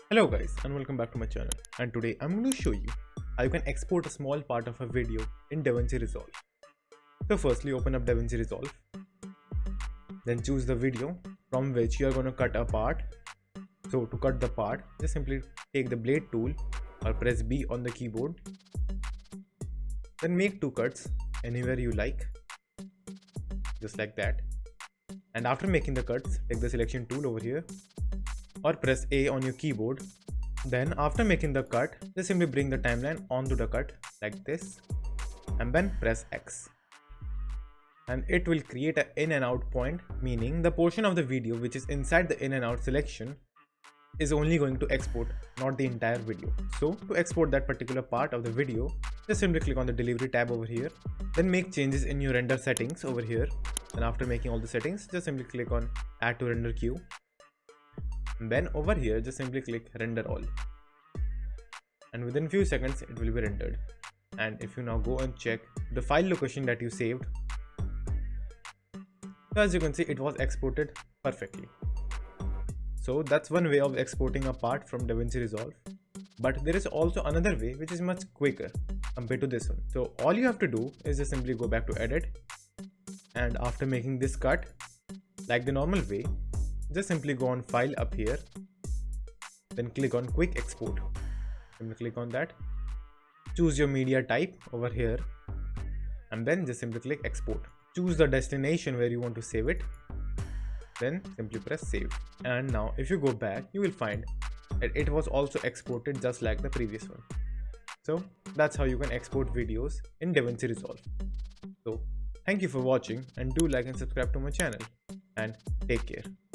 Hello guys and welcome back to my channel, and today I'm going to show you how you can export a small part of a video in Davinci Resolve. So firstly open up Davinci Resolve, then choose the video from which you are going to cut a part. So to cut the part, just simply take the blade tool or press B on the keyboard, then make two cuts anywhere you like, just like that. And after making the cuts, take the selection tool over here or press A on your keyboard. Then after making the cut, just simply bring the timeline onto the cut like this and then press X. And it will create an in and out point, meaning the portion of the video which is inside the in and out selection is only going to export, not the entire video. So to export that particular part of the video, just simply click on the delivery tab over here, then make changes in your render settings over here. And after making all the settings, just simply click on add to render queue. And then over here, just simply click render all. And within few seconds, it will be rendered. And if you now go and check the file location that you saved, as you can see, it was exported perfectly. So that's one way of exporting a part from Davinci Resolve. But there is also another way which is much quicker compared to this one. So all you have to do is just simply go back to edit, and after making this cut like the normal way, just simply go on file up here, then click on quick export. Simply click on that, choose your media type over here, and then just simply click export. Choose the destination where you want to save it, then simply press save. And now if you go back, you will find that it was also exported just like the previous one. So that's how you can export videos in Davinci Resolve. So thank you for watching, and do like and subscribe to my channel, and take care.